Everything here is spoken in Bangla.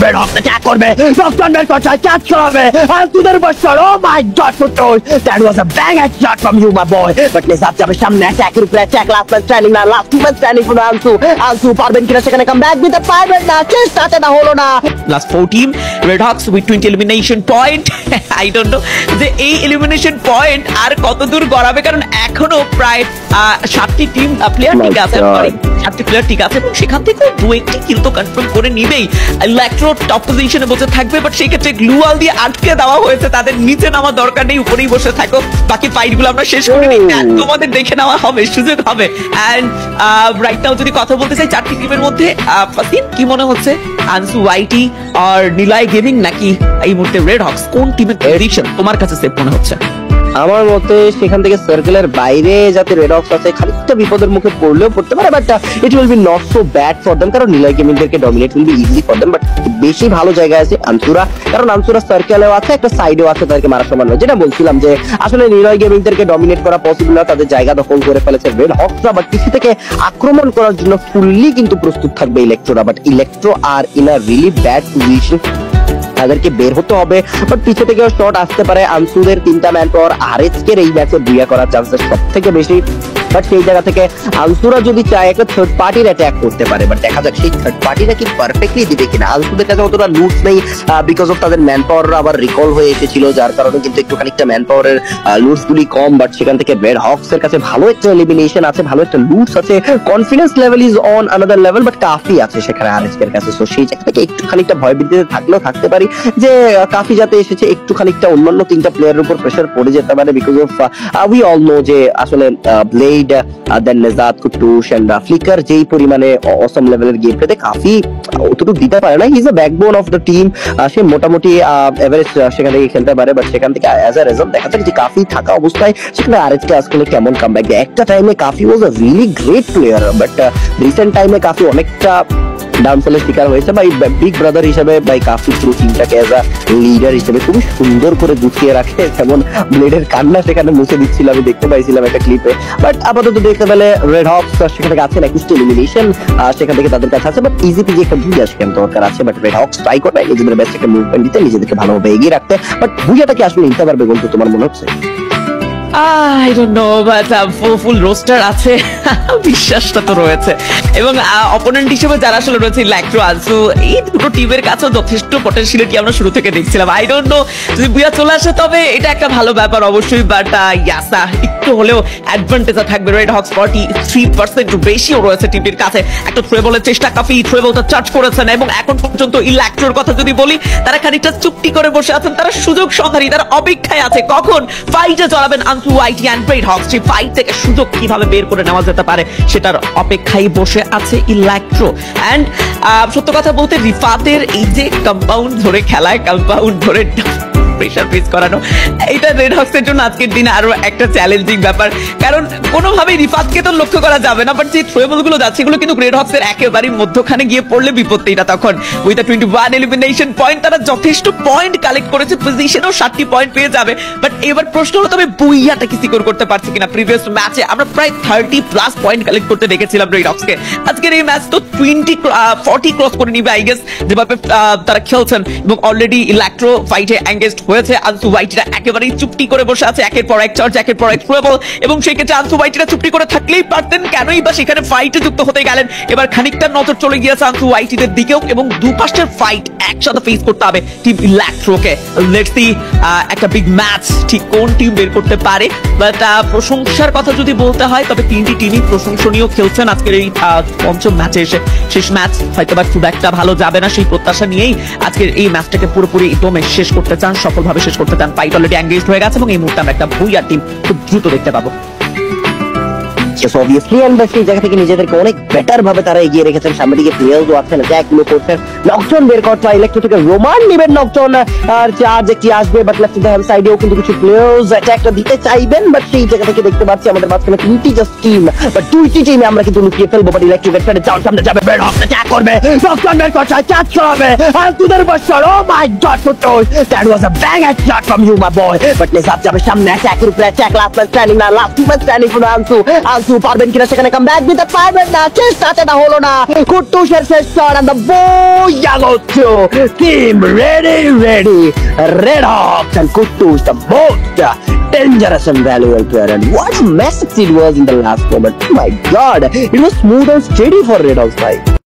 রেড হক অ্যাটাক করবে, নকটন বের করছে, ক্যাচ করাবে আনসুদের বছর। ও মাই গড ফুটুস, that was a bang shot from you my boy. But নিজাত যাবে সামনে, অ্যাটাকের উপরে অ্যাটাক, লাস্ট ম্যান স্ট্যান্ডিং না, last two man standing for আনসু পারবেন কিনা সেখানে কাম ব্যাক দিতে পারবেন না, চেষ্টাতে না হলো না। Last 4 team red Hawks with 20 elimination point. I don't know যে এই এলিমিনেশন পয়েন্ট আর কত দূর গড়াবে, কারণ এখনো প্রায় 7টি টিম প্লেয়ার ঠিক আছে, 7টি প্লেয়ার ঠিক আছে, এবং সেখান থেকে দু একটি কিল তো কনফার্ম করে নিবেই। ইলেকট্রো টপ পজিশনে বসে থাকবে, বাট সেই ক্ষেত্রে গ্লুয়াল দিয়ে আটকে দেওয়া হয়েছে, তাদের নিচে নামার দরকার নেই, উপরেই বসে থাকো, বাকি ফাইট গুলো আমরা শেষ করে নিই, তোমাদের দেখে নেওয়া হবে, সুযোগ হবে। এন্ড রাইট নাও যদি কথা বলতে চাই 4টি টিমের মধ্যে, ফাসিন কি মনে হচ্ছে, আনসু ওয়াইটি আর নিলয় গেমিং নাকি এই মুহূর্তে রেড হকস, কোন টিমের পজিশন তোমার কাছে সেফ মনে হচ্ছে? আমার মতে সেখান থেকে সার্কেলের বাইরে যাতে রেড হকস আছে খানিকটা বিপদের মুখে পড়লেও পড়তে পারে, but it will be not so bad for them, কারণ নিলয় গেমিংদেরকে dominate will be easy for them. But বেশি ভালো জায়গায় আছে আনসুরা, কারণ আনসুরা সার্কেলেও আছে, একটা সাইডেও আছে, তাদেরকে মারা সমান নয়। যেটা বলছিলাম যে আসলে নিলয় গেমিংদেরকে ডমিনেট করা পসিবল না, তাদের জায়গা দখল করে ফেলেছে রেড হকসরা, বাট পিছু থেকে আক্রমণ করার জন্য ফুললি কিন্তু প্রস্তুত থাকবে ইলেকট্রোরা। বাট ইলেকট্রো আর in a really bad position, তাদেরকে বের হতে হবে, বাট পিছে থেকেও শট আসতে পারে। আনসুদের 3টা ম্যান পাওয়ার আরএচকের এই ম্যাচে বুয়া করার চান্সেস সব থেকে বেশি, বাট সেই জায়গা থেকে আনসুরা যদি চায় একটা থার্ড পার্টির অ্যাটাক করতে পারে, বাট দেখা যাক সেই থার্ড পার্টিটা কি পারফেক্টলি দিবে কিনা। আনসুদের কাছে অতটা লুটস নেই, বিকজ অফ তাদের ম্যান পাওয়ার আবার রিকল হয়ে এসেছিল, যার কারণে কিন্তু একটু খানিকটা ম্যান পাওয়ারের লুটস গুলি কম, বাট সেখান থেকে রেড হকস এর কাছে ভালো একটা এলিমিনেশন আছে, ভালো একটা লুটস আছে, confidence level is on another level, but Kafi আছে সেখানে আরএচকের কাছে। সো সেই জায়গা থেকে একটু খানিকটা ভয় বৃদ্ধিতে থাকলেও থাকতে পারি যে কাফি যাতে এসেছে, একটু খানিকটা অন্যান্য 3টা প্লেয়ারের উপর প্রেসার পড়ে যেতে পারে, because of we all know যে আসলে ব্লেড, দেন নিজাত, কুটুস এন্ড ফ্লিকার যেই পরিমাণে অসম লেভেলের গেম প্লেতে কাফি অতটুকু দিতে পারে না। He is a backbone of the team, সে মোটামুটি এভারেজ সেখান থেকে খেলতে পারে, বাট সেখান থেকে অ্যাজ আ রেজাল্ট দেখা যাচ্ছে যে কাফি থাকা অবস্থায় সেখানে আরএচকে আসলে কেমন কামব্যাক দেয়। একটা টাইমে Kafi was a really great player, but recent টাইমে কাফি অনেকটা ডাউনফলের শিকার হয়েছে। বাই বিগ ব্রাদার হিসেবে বাই কাফি পুরো টিমটাকে এজ আ লিডার হিসেবে খুবই সুন্দর করে গুছিয়ে রাখে, যেমন ব্লেডের কান্না সেখানে মুছে দিচ্ছিল, আমি দেখতে পাইছিলাম একটা ক্লিপে। বাট আপাতত দেখতে পেলে রেড হকস সেখান থেকে আছে নেক্সট এলিমিনেশন, সেখান থেকে তাদের কাছে আছে, বাট ইজি পিজি একটা বুঝে আসে কেন দরকার আছে। বাট রেড হকস ট্রাই করবে নিজেদের বেস্ট একটা মুভমেন্ট দিতে, নিজেদেরকে ভালোভাবে এগিয়ে রাখতে, বাট বুঝাটা কি আসলে নিতে পারবে বলতে তোমার মনে হচ্ছে? I don't know, but full roster আছে, বিশ্বাসটা তো রয়েছে, এবং অপোনেন্ট হিসেবে যারা আসলে রয়েছে ইলেকট্রো, আনসু, এই দুটো টিমের কাছেও যথেষ্ট পটেনশিয়ালিটি আমরা শুরু থেকে দেখছিলাম। আই ডোন্ট নো যদি বুয়া চলে আসে তবে এটা একটা ভালো ব্যাপার অবশ্যই, বাট ইয়াসা একটু হলেও অ্যাডভান্টেজ থাকবে। রেড হকস 43% বেশিও রয়েছে টিমের কাছে। একটা ট্রেবলের চেষ্টা, কাফি ট্রেবলটা চার্জ করেছেন, এবং এখন পর্যন্ত ইলেকট্রোর কথা যদি বলি, তারা খানিকটা চুক্তি করে বসে আছেন, তারা সুযোগ সন্ধানী, তারা অপেক্ষায় আছে কখন ফাইটে জড়াবেন আনসু ওয়াইটি এন্ড রেড হকস, সেই ফাইট থেকে সুযোগ কিভাবে বের করে নেওয়া যেতে পারে সেটার অপেক্ষায় বসে আছে ইলেকট্রো। এন্ড সত্য কথা বলতে রিফাতের এই যে কম্পাউন্ড ধরে খেলায়, কম্পাউন্ড ধরে প্রেসার ফেস করানো, এটা রেড হকসের জন্য আজকের দিনে আরো একটা চ্যালেঞ্জিং ব্যাপার, কারণ কোনোভাবেই রিফাতকে তো লক্ষ্য করা যাবে না, বাট যে থ্রোবল গুলো যাচ্ছে এগুলো কিন্তু রেড হকসের একেবারে মধ্যখানে গিয়ে পড়লে বিপত্তি। এটা তখন উইথ 21 এলিমিনেশন পয়েন্ট তারা যথেষ্ট পয়েন্ট কালেক্ট করেছে, পজিশনেও 7টি পয়েন্ট পেয়ে যাবে। বাট এবার প্রশ্ন হলো তবে বুইয়াটা কি সিকিউর করতে পারছে কিনা। প্রিভিয়াস ম্যাচে আমরা প্রায় 30+ পয়েন্ট কালেক্ট করতে দেখেছিলাম রেড হকসকে, আজকের এই ম্যাচ তো 40 ক্রস করে নিবে আই গেস, যেভাবে তারা খেলছেন, এবং অলরেডি ইলেকট্রো ফাইটে এঙ্গেজ হয়েছে। আনসু ওয়াইটিরা একেবারেই চুপটি করে বসে আছে, একের পর এক চার্জ, একের পর এক ট্রেবল, এবং সেই ক্ষেত্রে আনসু ওয়াইটিরা চুপটি করে থাকলেই পারতেন, কেনই বা সেখানে ফাইটে যুক্ত হতে গেলেন। এবার খানিকটা নজর চলে গিয়েছে আনসু ওয়াইটিদের দিকেও, এবং দুপাশের ফাইট একসাথে ফেস করতে হবে টিম ইলেকট্রোকে। লেটস সি একটা বিগ ম্যাচ ঠিক কোন টিম বের করতে পারে। বাট প্রশংসার কথা যদি বলতে হয় তবে 3টি টিমই প্রশংসনীয় খেলছেন আজকের এই পঞ্চম ম্যাচে এসে। শেষ ম্যাচ হয়তো বা খুব একটা ভালো যাবে না, সেই প্রত্যাশা নিয়েই আজকের এই ম্যাচটাকে পুরোপুরি দমে শেষ করতে চান, সফলভাবে শেষ করতে চান। ফাইট অলরেডি এঙ্গেজড হয়ে গেছে, এবং এই মুহূর্তে আমরা একটা বুইয়া টিম খুব দ্রুত দেখতে পাবো। অবভিয়াসলি আমরা সেই জায়গা থেকে নিজেদেরকে অনেক বেটার ভাবে তারা এগিয়ে রেখেছেন, সামনে দিকে প্লেয়ারও আছেন, অ্যাটাকগুলো করছেন। নকটন বের করতে ইলেকট্রো থেকে রোমান নেবেন, নকটন আর চার্জ একটি আসবে, বাট লেফট হ্যান্ড সাইডেও কিন্তু কিছু প্লেয়ার্স অ্যাটাকটা দিতে চাইবেন, বাট সেই জায়গা থেকে দেখতে পাচ্ছি আমাদের মাঝখানে 3টি জাস্ট টিম, বাট 2টি টিমে আমরা কিন্তু লুকিয়ে ফেলবো। বাট ইলেকট্রো গেটে চার্জ সামনে যাবে, রেড হকস অ্যাটাক করবে, নকটন বের করছে, ক্যাচ করাবে আনসুদের বছর। ও মাই গড ফুটুস, that was a bang shot from you my boy. But নিজাত যাবে সামনে, অ্যাটাকের উপরে অ্যাটাক, লাস্ট ম্যান স্ট্যান্ডিং না, last two man standing for আনসু আলসু পারবেন কিনা সেখানে কামব্যাক দিতে পারবেন না, চেষ্টাটা হলো না। কুট্টুসের শেষ shot and the booyah goes to team ready Red Hawks, and Kuttus the most dangerous and valuable player, and what a message it was in the last moment. Oh my god, it was smooth and steady for Red Hawks, bhai.